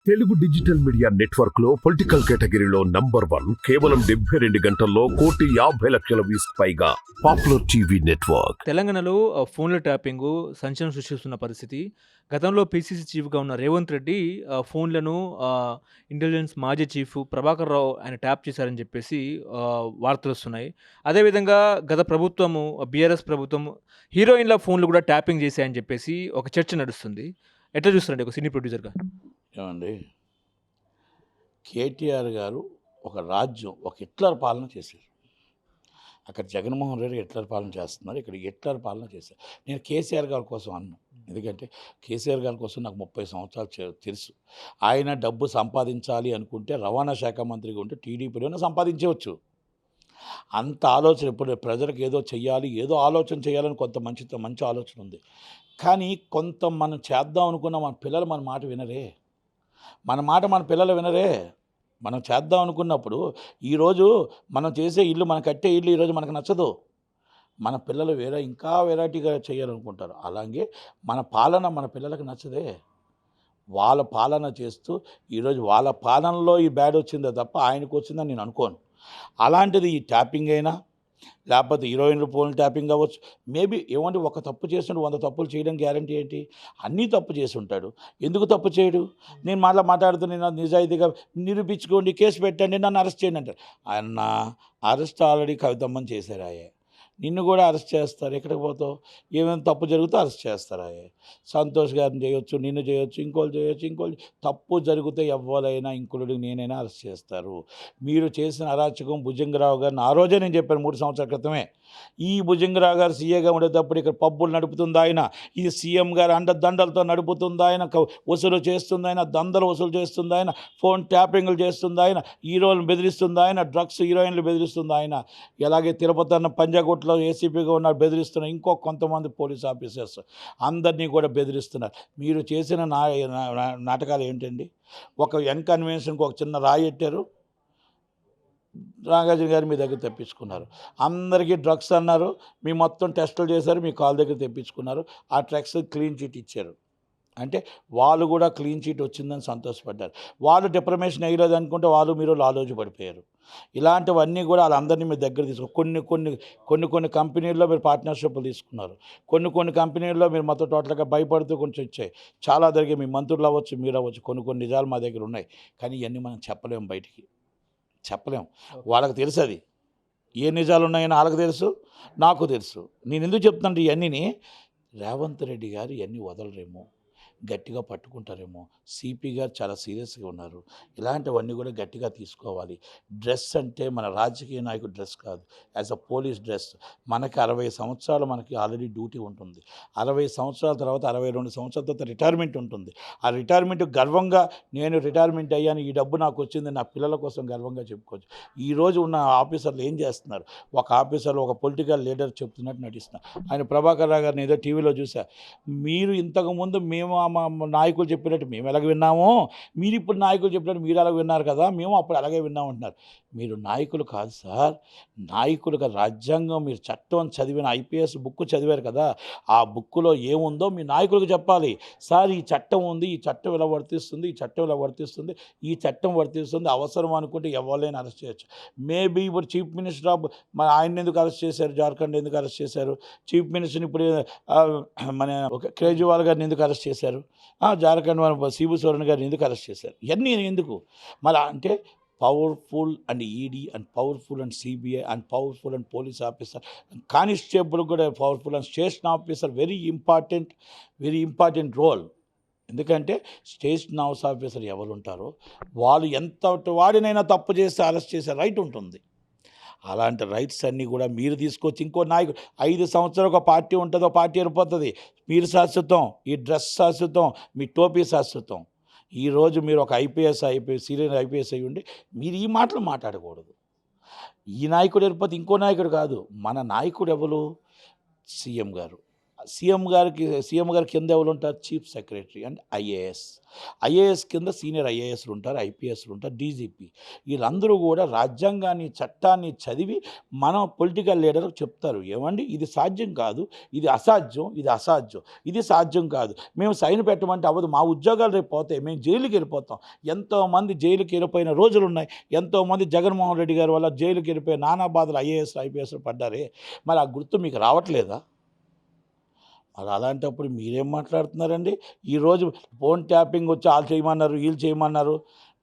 Telugu digital media network లో political కేటగిరీలో number 1 కేవలం 72 గంటల్లో 1,50,00,000 వ్యూస్ పైగా పాపులర్ టీవీ నెట్వర్క్. తెలంగాణలో ఫోన్ల ట్యాపింగు సంచలనం సృష్టిస్తున్న పరిస్థితి. గతంలో పీసీసీ చీఫ్‌గా ఉన్న రేవంత్ రెడ్డి ఫోన్లను ఇంటెలిజెన్స్ మాజీ చీఫ్ ప్రభాకర్ రావు ఆయన ట్యాప్ చేశారని చెప్పేసి వార్తలొస్తున్నాయి. అదేవిధంగా గత ప్రభుత్వము బీఆర్ఎస్ ప్రభుత్వం హీరోయిన్‌ల ఫోన్లు కూడా ట్యాపింగ్ చేశాయని చెప్పేసి ఒక చర్చ నడుస్తుంది. ఎట్లా చూస్తారండి ఒక సినీ ప్రొడ్యూసర్‌గా? ఏమండి, కేటీఆర్ గారు ఒక రాజ్యం, ఒక హిట్లర్ పాలన చేశారు. అక్కడ జగన్మోహన్ రెడ్డి హిట్లర్ పాలన చేస్తున్నారు, ఇక్కడ హిట్లర్ పాలన చేశారు. నేను కేసీఆర్ గారి కోసం అన్నాను, ఎందుకంటే కేసీఆర్ గారి కోసం నాకు 30 సంవత్సరాలు తెలుసు. ఆయన డబ్బు సంపాదించాలి అనుకుంటే రవాణా శాఖ మంత్రిగా ఉంటే టీడీపీలోనే సంపాదించవచ్చు. అంత ఆలోచన ఇప్పుడు ప్రజలకు ఏదో చెయ్యాలి, ఏదో ఆలోచన చేయాలని కొంత మంచి ఆలోచన ఉంది. కానీ కొంత మనం చేద్దాం అనుకున్న మన పిల్లలు మన మాట వినరే. మన పిల్లలు వినరే. మనం చేద్దాం అనుకున్నప్పుడు ఈరోజు మనం చేసే ఇల్లు, మనం కట్టే ఇల్లు ఈరోజు మనకు నచ్చదు. మన పిల్లలు ఇంకా వెరైటీగా చేయాలనుకుంటారు. అలాగే మన పిల్లలకు నచ్చదే. వాళ్ళ పాలన చేస్తూ ఈరోజు వాళ్ళ పాలనలో ఈ బ్యాడ్ వచ్చిందే తప్ప ఆయనకు వచ్చిందని నేను అనుకోను. అలాంటిది ఈ ట్యాపింగ్ అయినా లేకపోతే హీరోయిన్లు ఫోన్ ట్యాపింగ్ అవ్వచ్చు. మేబీ ఏమంటే ఒక తప్పు చేస్తుంటే 100 తప్పులు చేయడం గ్యారంటీ ఏంటి? అన్నీ తప్పు చేసి ఉంటాడు, ఎందుకు తప్పు చేయడు? నేను మాట్లాడుతూ నేను నిజాయితీగా నిరూపించుకోండి, కేసు పెట్టండి, నన్ను అరెస్ట్ చేయండి అంటారు. ఆయన అరెస్ట్ ఆల్రెడీ కవితమ్మని చేశారాయే, నిన్ను కూడా అరెస్ట్ చేస్తారు. ఎక్కడికి పోతావు? ఏమైనా తప్పు జరిగితే అరెస్ట్ చేస్తారాయే. సంతోష్ గారిని చేయొచ్చు, నిన్ను చేయొచ్చు, ఇంకోళ్ళు చేయొచ్చు. తప్పు జరిగితే ఎవరైనా ఇంక్లూడింగ్ నేనైనా అరెస్ట్ చేస్తారు. మీరు చేసిన అరాచకం భుజంగరావు గారిని ఆ రోజే నేను చెప్పాను 3 సంవత్సరాల క్రితమే. ఈ భుజంగరావు గారు సీఏగా ఉండేటప్పుడు ఇక్కడ పబ్బులు నడుపుతుంది ఆయన, ఇది సీఎం గారు అండదండలతో నడుపుతుంది ఆయన, వసూలు చేస్తుంది ఆయన, దందలు వసూలు చేస్తుంది ఆయన, ఫోన్ ట్యాపింగ్లు చేస్తుంది ఆయన, హీరోలను బెదిరిస్తుంది ఆయన, డ్రగ్స్ హీరోయిన్లు బెదిరిస్తుంది ఆయన. అలాగే తిరుపతి అన్న పంజాగుట్లో ఏసీపీగా ఉన్నారు, బెదిరిస్తున్నారు. కొంతమంది పోలీస్ ఆఫీసర్స్ అందరినీ కూడా బెదిరిస్తున్నారు. మీరు చేసిన నాటకాలు ఏంటండి? ఒక కన్వెన్షన్కి ఒక చిన్న రాయి పెట్టారు, నాగార్జున గారు మీ దగ్గర తెప్పించుకున్నారు. అందరికీ డ్రగ్స్ అన్నారు, మీ మొత్తం టెస్టులు చేశారు, మీ కాల్ దగ్గర తెప్పించుకున్నారు. ఆ డ్రగ్స్ క్లీన్ చిట్ ఇచ్చారు. అంటే వాళ్ళు కూడా క్లీన్ చిట్ వచ్చిందని సంతోషపడ్డారు. వాళ్ళు డిప్రమేషన్ వేయలేదు అనుకుంటే మీరు లాలోజు పడిపోయారు. ఇలాంటివన్నీ కూడా వాళ్ళందరినీ మీ దగ్గర కొన్ని కంపెనీల్లో మీరు పార్ట్నర్షిప్లు తీసుకున్నారు. కొన్ని కంపెనీల్లో మీరు మొత్తం టోటల్గా భయపడుతూ కొంచెం ఇచ్చాయి. చాలా జరిగే మీ మంత్రులు అవ్వచ్చు, మీరు అవ్వచ్చు. కొన్ని నిజాలు మా దగ్గర ఉన్నాయి, కానీ ఇవన్నీ మనం చెప్పలేము, బయటికి చెప్పలేము. వాళ్ళకి తెలుసు అది ఏ నిజాలు ఉన్నాయని వాళ్ళకి తెలుసు, నాకు తెలుసు. నేను ఎందుకు చెప్తాను ఇవన్నీ? రేవంత్ రెడ్డి గారు ఇవన్నీ వదలరేమో, గట్టిగా పట్టుకుంటారేమో. సిపి గారు చాలా సీరియస్గా ఉన్నారు. ఇలాంటివన్నీ కూడా గట్టిగా తీసుకోవాలి. డ్రెస్ అంటే మన రాజకీయ నాయకుడు డ్రెస్ కాదు, యాజ్ అ పోలీస్ డ్రెస్. మనకి 60 సంవత్సరాలు మనకి ఆల్రెడీ డ్యూటీ ఉంటుంది. 60 సంవత్సరాల తర్వాత 62 సంవత్సరాల తర్వాత రిటైర్మెంట్ ఉంటుంది. ఆ రిటైర్మెంట్ గర్వంగా నేను రిటైర్మెంట్ అయ్యాను, ఈ డబ్బు నాకు వచ్చింది, నా పిల్లల కోసం గర్వంగా చెప్పుకోవచ్చు. ఈరోజు ఉన్న ఆఫీసర్లు ఏం చేస్తున్నారు? ఒక ఆఫీసర్ ఒక పొలిటికల్ లీడర్ చెప్తున్నట్టు నటిస్తున్నారు. ఆయన ప్రభాకర్ రావు గారిని ఏదో టీవీలో చూసా, మీరు ఇంతకుముందు మేము మా నాయకులు చెప్పినట్టు మేము ఎలాగ విన్నామో, మీరు ఇప్పుడు నాయకులు చెప్పినట్టు మీరు అలాగ విన్నారు కదా, మేము అప్పుడు అలాగే విన్నామంటున్నారు. మీరు నాయకులు కాదు సార్, నాయకులుగా రాజ్యాంగం మీరు చట్టం చదివిన ఐపీఎస్ బుక్ చదివారు కదా, ఆ బుక్లో ఏముందో మీ నాయకులకు చెప్పాలి. సార్ ఈ చట్టం ఉంది, ఈ చట్టం ఇలా వర్తిస్తుంది, ఈ చట్టం ఇలా వర్తిస్తుంది, ఈ చట్టం వర్తిస్తుంది, అవసరం అనుకుంటే ఎవరైనా అరెస్ట్ చేయొచ్చు. మేబీ ఇప్పుడు చీఫ్ మినిస్టర్ ఆఫ్ ఆయన ఎందుకు అరెస్ట్ చేశారు? జార్ఖండ్ ఎందుకు అరెస్ట్ చేశారు? చీఫ్ మినిస్టర్ని ఇప్పుడు మన కేజ్రీవాల్ గారిని ఎందుకు అరెస్ట్ చేశారు? జార్ఖండ్ శిబు సోరెన్ గారిని ఎందుకు అరెస్ట్ చేశారు? ఇవన్నీ ఎందుకు మరి అంటే powerful and ED and powerful and CBI and powerful and police officer, constable కూడా powerful and station officer, very important role. ఎందుకంటే స్టేషన్ హౌస్ ఆఫీసర్ ఎవరు ఉంటారో వాళ్ళు ఎంత వాడినైనా తప్పు చేస్తే అరెస్ట్ చేసే రైట్ ఉంటుంది. అలాంటి రైట్స్ అన్నీ కూడా మీరు తీసుకొచ్చి ఇంకో నాయకుడు 5 సంవత్సరాలు ఒక పార్టీ ఉంటుంది, ఒక పార్టీ ఏర్పడుతుంది. మీరు శాశ్వతం, ఈ డ్రెస్ శాశ్వతం, మీ టోపీ శాశ్వతం. ఈరోజు మీరు ఒక సీనియర్ ఐపీఎస్ అయ్యి ఉండి మీరు ఈ మాటలు మాట్లాడకూడదు. ఈ నాయకుడు ఏర్పడితే ఇంకో నాయకుడు కాదు, మన నాయకుడు ఎవరు? సీఎం గారు. సీఎం గారి కింద ఎవరు ఉంటారు? చీఫ్ సెక్రటరీ అండ్ ఐఏఎస్ కింద సీనియర్ ఐఏఎస్లు ఉంటారు, ఐపీఎస్లు ఉంటారు, డీజీపీ. వీళ్ళందరూ కూడా రాజ్యాంగాన్ని, చట్టాన్ని చదివి మన పొలిటికల్ లీడర్కి చెప్తారు, ఏమండి ఇది సాధ్యం కాదు, ఇది అసాధ్యం, ఇది సాధ్యం కాదు, మేము సైన్ పెట్టమంటే అవ్వదు, మా ఉద్యోగాలు రేపు పోతాయి, మేము జైలుకి వెళ్ళిపోతాం. ఎంతోమంది జైలుకి వెళ్ళిపోయిన రోజులు ఉన్నాయి. ఎంతోమంది జగన్మోహన్ రెడ్డి గారి వల్ల జైలుకి వెళ్ళిపోయి నానా బాధలు ఐపీఎస్లు పడ్డారే. మరి ఆ గుర్తు మీకు రావట్లేదా? మరి అలాంటప్పుడు మీరేం మాట్లాడుతున్నారండి? ఈరోజు ఫోన్ ట్యాపింగ్ వచ్చి వాళ్ళు చేయమన్నారు, వీళ్ళు చేయమన్నారు.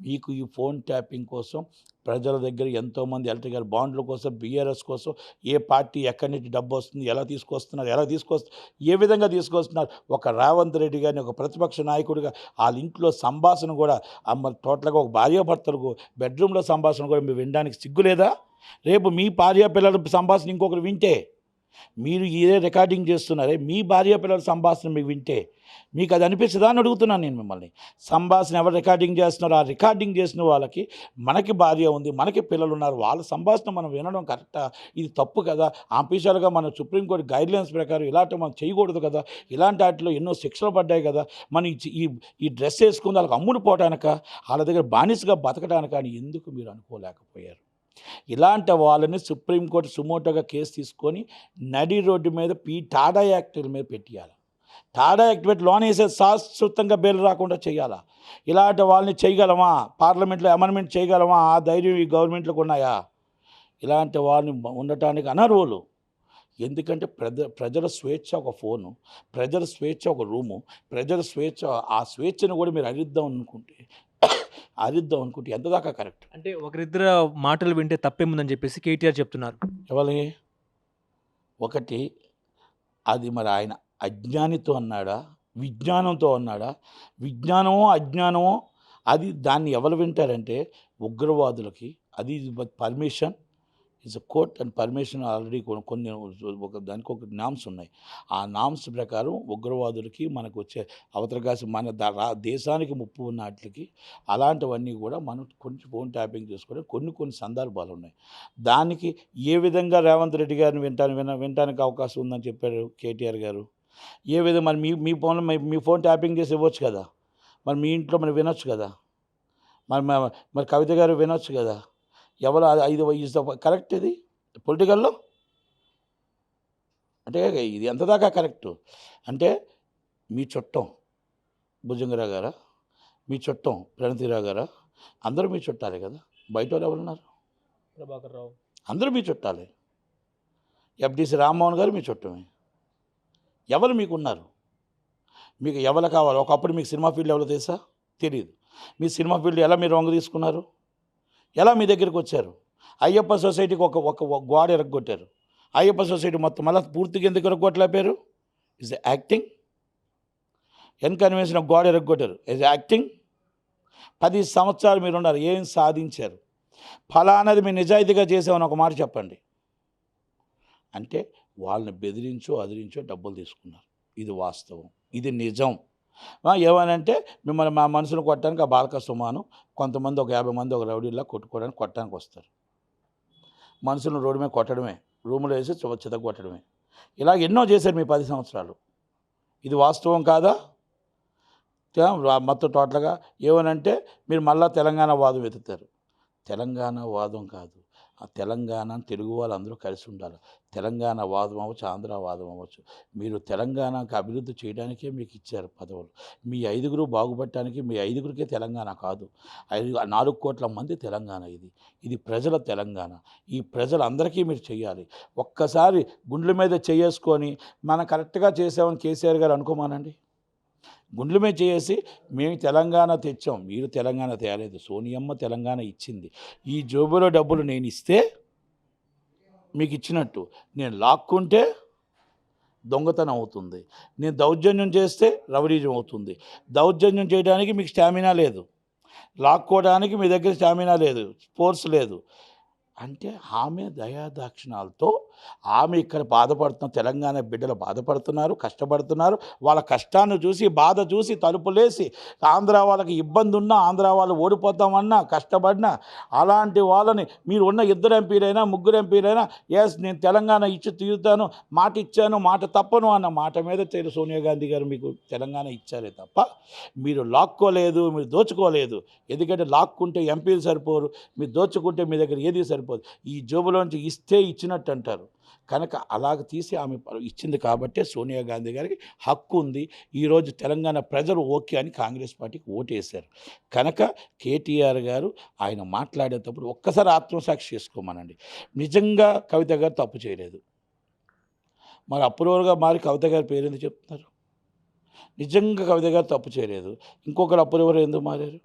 మీకు ఈ ఫోన్ ట్యాపింగ్ కోసం ప్రజల దగ్గర ఎంతోమంది ఎలక్ట్రికల్ బాండ్ల కోసం, బీఆర్ఎస్ కోసం, ఏ పార్టీ ఎక్కడి నుంచి డబ్బు వస్తుంది, ఏ విధంగా తీసుకొస్తున్నారు. ఒక రేవంత్ రెడ్డి గారిని ఒక ప్రతిపక్ష నాయకుడిగా వాళ్ళ ఇంట్లో సంభాషణ కూడా మరి టోటల్గా ఒక భార్యాభర్తలకు బెడ్రూమ్లో సంభాషణ కూడా మీరు వినడానికి సిగ్గులేదా? రేపు మీ భార్య పిల్లల సంభాషణ ఇంకొకరు వింటే, మీరు ఇదే రికార్డింగ్ చేస్తున్నారే, మీ భార్య పిల్లల సంభాషణ మీకు వింటే మీకు అది అనిపిస్తుందా అని అడుగుతున్నాను నేను మిమ్మల్ని. సంభాషణ ఎవరు రికార్డింగ్ చేస్తున్నారో ఆ రికార్డింగ్ చేసిన వాళ్ళకి, మనకి భార్య ఉంది, మనకి పిల్లలు ఉన్నారు, వాళ్ళ సంభాషణ మనం వినడం కరెక్టా? ఇది తప్పు కదా. ఆఫీషియల్గా మన సుప్రీంకోర్టు గైడ్లైన్స్ ప్రకారం ఇలాంటి మనం చేయకూడదు కదా. ఇలాంటి వాటిలో ఎన్నో శిక్షలు పడ్డాయి కదా. మనం ఈ డ్రెస్ వేసుకుని వాళ్ళకి అమ్ముడు పోవటానిక, వాళ్ళ దగ్గర బానిసగా బతకడానిక అని ఎందుకు మీరు అనుకోలేకపోయారు? ఇలాంటి వాళ్ళని సుప్రీంకోర్టు సుమోటోగా కేసు తీసుకొని నడి రోడ్డు మీద టాడా యాక్ట్ మీద పెట్టియాలి. టాడా యాక్ట్ పెట్టి లోన్ వేసే శాశ్వతంగా బెయిల్ రాకుండా చేయాలా? ఇలాంటి వాళ్ళని చేయగలమా? పార్లమెంట్లో అమెండ్మెంట్ చేయగలమా? ఆ ధైర్యం ఈ గవర్నమెంట్లకు ఉన్నాయా? ఇలాంటి వాళ్ళని ఉండటానికి అనర్హులు. ఎందుకంటే ప్రజల స్వేచ్ఛ ఒక ఫోను, ప్రజల స్వేచ్ఛ ఒక రూము, ప్రజల స్వేచ్ఛ, ఆ స్వేచ్ఛను కూడా మీరు అరిద్దాం అనుకుంటే ఎంత దాకా కరెక్ట్? అంటే ఒకరిద్దరు మాటలు వింటే తప్పేముందని చెప్పేసి కేటీఆర్ చెప్తున్నారు. ఎవరి ఒకటి అది మరి ఆయన అజ్ఞానితో అన్నాడా, విజ్ఞానంతో అన్నాడా? విజ్ఞానమో అజ్ఞానమో అది దాన్ని ఎవరు వింటారంటే ఉగ్రవాదులకి. అది permission it's court and permission already కొన్ని దానికి ఒక నామ్స్ ఉన్నాయి. ఆ నామ్స్ ప్రకారం ఉగ్రవాదులకి మనకు వచ్చే అవతరకాశం, మన దేశానికి ముప్పు ఉన్న వాటికి అలాంటివన్నీ కూడా మనం కొంచెం ఫోన్ ట్యాపింగ్ చేసుకోవడం కొన్ని సందర్భాలు ఉన్నాయి. దానికి ఏ విధంగా రేవంత్ రెడ్డి గారిని వినటానికి అవకాశం ఉందని చెప్పారు కేటీఆర్ గారు. ఏ విధంగా మరి మీ ఫోన్ ట్యాపింగ్ చేసి ఇవ్వచ్చు కదా. మరి మీ ఇంట్లో మరి వినొచ్చు కదా. మరి కవిత గారు వినొచ్చు కదా. ఎవరు ఇది కరెక్ట్? ఇది పొలిటికల్లో అంటే ఇది ఎంత దాకా కరెక్టు? అంటే మీ చుట్టం భుజంగరావు గారా, మీ చుట్టం ప్రణతిరావు గారా, అందరూ మీ చుట్టాలే కదా. బయట వాళ్ళు ఎవరున్నారు? ప్రభాకర్ రావు, అందరూ మీ చుట్టాలే. ఎఫ్డిసి రామ్మోహన్ గారు మీ చుట్టమే. ఎవరు మీకున్నారు? మీకు ఎవరు కావాలి? ఒకప్పుడు మీకు సినిమా ఫీల్డ్ ఎవరో తెలుసా? తెలియదు. మీ సినిమా ఫీల్డ్ ఎలా మీరు వంగ తీసుకున్నారు? ఎలా మీ దగ్గరికి వచ్చారు? అయ్యప్ప సొసైటీకి ఒక గోడ ఎరగొట్టారు. అయ్యప్ప సొసైటీ మొత్తం మళ్ళీ పూర్తిగా ఎందుకు ఎరగొట్టలేపారు? Is acting. కన్వెన్షన్ గోడ ఎరగొట్టారు. Is acting. 10 సంవత్సరాలు మీరు ఉన్నారు, ఏం సాధించారు? ఫలానాది మీరు నిజాయితీగా చేసామని ఒక మాట చెప్పండి. అంటే వాళ్ళని బెదిరించో అదిరించో డబ్బులు తీసుకున్నారు. ఇది వాస్తవం, ఇది నిజం. ఏమనంటే మిమ్మల్ని మా మనసును కొట్టడానికి ఆ బాలక సుమాను కొంతమంది ఒక 50 మంది ఒక రౌడీలా కొట్టడానికి వస్తారు. మనుషులను రోడ్డు మీద కొట్టడమే, రూములో వేసి చితక కొట్టడమే. ఇలాగ ఎన్నో చేశారు మీ 10 సంవత్సరాలు. ఇది వాస్తవం కాదా? మొత్తం టోటల్గా ఏమనంటే మీరు మళ్ళా తెలంగాణ వాదం వెతుకుతారు. తెలంగాణ వాదం కాదు, ఆ తెలంగాణ తెలుగు వాళ్ళందరూ కలిసి ఉండాలి. తెలంగాణ వాదం అవ్వచ్చు, ఆంధ్ర వాదం అవ్వచ్చు. మీరు తెలంగాణకు అభివృద్ధి చేయడానికే మీకు ఇచ్చారు పదవులు. మీ 5గురు బాగుపడటానికి, మీ 5గురికే తెలంగాణ కాదు, 4 కోట్ల మంది తెలంగాణ. ఇది ప్రజల తెలంగాణ. ఈ ప్రజలందరికీ మీరు చేయాలి. ఒక్కసారి గుండెల మీద చేసుకొని మనం కరెక్ట్గా చేసామని కేసీఆర్ గారు అనుకోమానండి. గుండెల మీద చేసి మేము తెలంగాణ తెచ్చాం, మీరు తెలంగాణ తేలేదు, సోనియమ్మ తెలంగాణ ఇచ్చింది. ఈ జోబులో డబ్బులు నేను ఇస్తే మీకు ఇచ్చినట్టు, నేను లాక్కుంటే దొంగతనం అవుతుంది, నేను దౌర్జన్యం చేస్తే రౌడీజం అవుతుంది. దౌర్జన్యం చేయడానికి మీకు స్టామినా లేదు, లాక్కోవడానికి మీ దగ్గర స్టామినా లేదు, ఫోర్స్ లేదు. అంటే ఆమె దయాదాక్షిణాలతో ఆమె ఇక్కడ బాధపడుతున్న తెలంగాణ బిడ్డలు బాధపడుతున్నారు, కష్టపడుతున్నారు. వాళ్ళ కష్టాన్ని చూసి, బాధ చూసి తలుపులేసి ఆంధ్ర వాళ్ళకి ఇబ్బంది ఉన్నా, ఆంధ్ర వాళ్ళు ఓడిపోతామన్నా, కష్టపడినా అలాంటి వాళ్ళని మీరు ఉన్న 2 ఎంపీలైనా 3 ఎంపీలైనా ఎస్ నేను తెలంగాణ ఇచ్చి తీరుతాను, మాట ఇచ్చాను, మాట తప్పను అన్న మాట మీద సోనియా గాంధీ గారు మీకు తెలంగాణ ఇచ్చారే తప్ప మీరు లాక్కోలేదు, మీరు దోచుకోలేదు. ఎందుకంటే లాక్కుంటే ఎంపీలు సరిపోరు, మీరు దోచుకుంటే మీ దగ్గర ఏది సరిపోదు. ఈ జోబులోంచి ఇస్తే ఇచ్చినట్టు అంటారు. కనుక అలాగ తీసి ఆమె ఇచ్చింది కాబట్టే సోనియా గాంధీ గారికి హక్కు ఉంది. ఈరోజు తెలంగాణ ప్రజలు ఓకే అని కాంగ్రెస్ పార్టీకి ఓటేశారు. కనుక కేటీఆర్ గారు ఆయన మాట్లాడేటప్పుడు ఒక్కసారి ఆత్మసాక్షి చేసుకోమనండి. నిజంగా కవిత గారు తప్పు చేయలేదు, మరి అప్రూవర్గా మారి కవిత గారి పేరు ఎందుకు చెప్తున్నారు? నిజంగా కవిత గారు తప్పు చేయలేదు, ఇంకొకరు అప్రూవర్ ఎందుకు మారారు?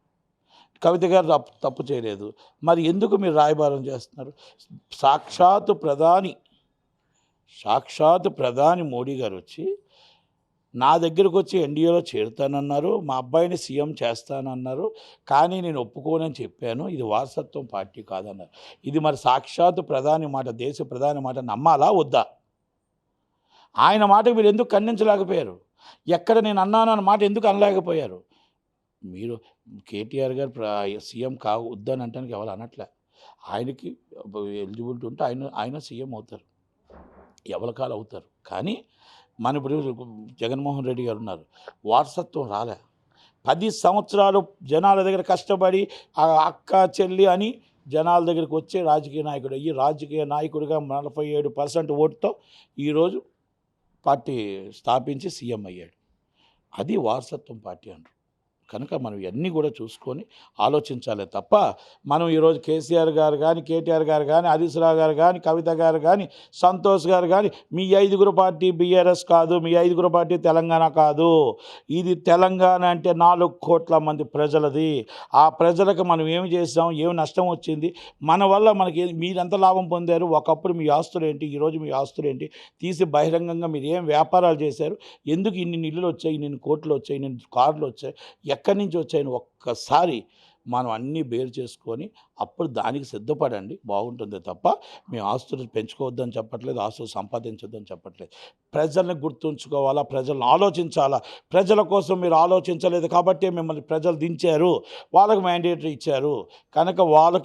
కవిత గారు తప్పు చేయలేదు, మరి ఎందుకు మీరు రాయబారం చేస్తున్నారు? సాక్షాత్ ప్రధాని మోడీ గారు వచ్చి నా దగ్గరకు వచ్చి ఎన్డీఏలో చేరుతానన్నారు, మా అబ్బాయిని సీఎం చేస్తానన్నారు, కానీ నేను ఒప్పుకోనని చెప్పాను, ఇది వారసత్వం పార్టీ కాదన్నారు. ఇది మరి సాక్షాత్ ప్రధాని మాట, దేశ ప్రధాని మాట నమ్మాలా వద్దా? ఆయన మాటకు మీరు ఎందుకు ఖండించలేకపోయారు? ఎక్కడ నేను అన్నానన్న మాట ఎందుకు అనలేకపోయారు? మీరు కేటీఆర్ గారు సీఎం వద్దని అంటానికి ఎవరు అనట్లే. ఆయనకి ఎలిజిబిలిటీ ఉంటే ఆయన సీఎం అవుతారు, ఎవరి కాలు అవుతారు. కానీ మన ఇప్పుడు జగన్మోహన్ రెడ్డి గారు ఉన్నారు, వారసత్వం రాలే. 10 సంవత్సరాలు జనాల దగ్గర కష్టపడి అక్క చెల్లి అని జనాల దగ్గరికి వచ్చే రాజకీయ నాయకుడు అయ్యి, రాజకీయ నాయకుడిగా 47% ఓటుతో ఈరోజు పార్టీ స్థాపించి సీఎం అయ్యాడు. అది వారసత్వం పార్టీ అంటారు. కనుక మనం ఇవన్నీ కూడా చూసుకొని ఆలోచించాలి తప్ప మనం ఈరోజు కేసీఆర్ గారు కానీ, కేటీఆర్ గారు కానీ, హరీష్ రావు గారు కానీ, కవిత గారు కానీ, సంతోష్ గారు కానీ మీ 5 పార్టీ బీఆర్ఎస్ కాదు, మీ 5 పార్టీ తెలంగాణ కాదు. ఇది తెలంగాణ అంటే 4 కోట్ల మంది ప్రజలది. ఆ ప్రజలకు మనం ఏమి చేసాం, ఏమి నష్టం వచ్చింది, మన వల్ల మనకి మీరెంత లాభం పొందారు, ఒకప్పుడు మీ ఆస్తులు ఏంటి, ఈరోజు మీ ఆస్తులు ఏంటి, తీసి బహిరంగంగా మీరు ఏం వ్యాపారాలు చేశారు, ఎందుకు ఇన్ని ఇల్లులు వచ్చాయి, ఇన్ని కోట్లు వచ్చాయి, ఇన్ని కార్లు వచ్చాయి, ఎక్కడి నుంచి వచ్చాయని ఒక్కసారి మనం అన్నీ బేర్ చేసుకొని అప్పుడు దానికి సిద్ధపడండి, బాగుంటుంది తప్ప మేము ఆస్తులు పెంచుకోవద్దని చెప్పట్లేదు, ఆస్తులు సంపాదించొద్దని చెప్పట్లేదు. ప్రజల్ని గుర్తుంచుకోవాలా, ప్రజలను ఆలోచించాలా. ప్రజల కోసం మీరు ఆలోచించలేదు కాబట్టి మిమ్మల్ని ప్రజలు దించారు, వాళ్ళకి మ్యాండేటరీ ఇచ్చారు. కనుక వాళ్ళు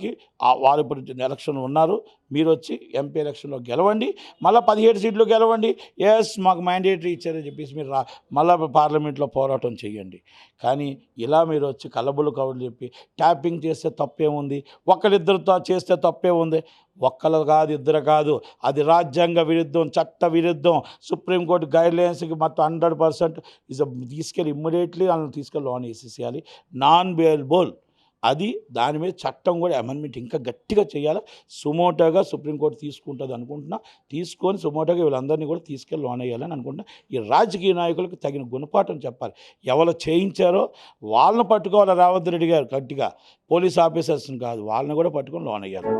ఇప్పుడు ఎలక్షన్ ఉన్నారు, మీరు వచ్చి ఎంపీ ఎలక్షన్లో గెలవండి, మళ్ళీ 17 సీట్లు గెలవండి. ఎస్ మాకు మ్యాండేటరీ ఇచ్చారని చెప్పేసి మీరు మళ్ళీ పార్లమెంట్లో పోరాటం చేయండి. కానీ ఇలా మీరు వచ్చి కలబులు కబుర్లు చెప్పి ట్యాపింగ్ చేస్తే తప్పేముంది, ఒకరిద్దరితో చేస్తే తప్పే ఉంది. ఒక్కరు కాదు, ఇద్దరు కాదు, అది రాజ్యాంగ విరుద్ధం, చట్ట విరుద్ధం. సుప్రీంకోర్టు గైడ్లైన్స్కి మొత్తం 100% తీసుకెళ్ళి ఇమ్మీడియట్లీ వాళ్ళని తీసుకెళ్ళి లోన్ వేసేసేయాలి, నాన్ బెయిలబుల్. అది దాని మీద చట్టం కూడా అమెండ్మెంట్ ఇంకా గట్టిగా చేయాలి. సుమోటోగా సుప్రీంకోర్టు తీసుకుంటుంది అనుకుంటున్నా, తీసుకొని సుమోటోగా వీళ్ళందరినీ కూడా తీసుకెళ్ళి లోన్ వేయాలని అనుకుంటున్నా. ఈ రాజకీయ నాయకులకు తగిన గుణపాఠం చెప్పాలి. ఎవరు చేయించారో వాళ్ళని పట్టుకోవాలి రేవంత్ రెడ్డి గారు గట్టిగా, పోలీస్ ఆఫీసర్స్ని కాదు, వాళ్ళని కూడా పట్టుకొని లోన్ వేయాలి.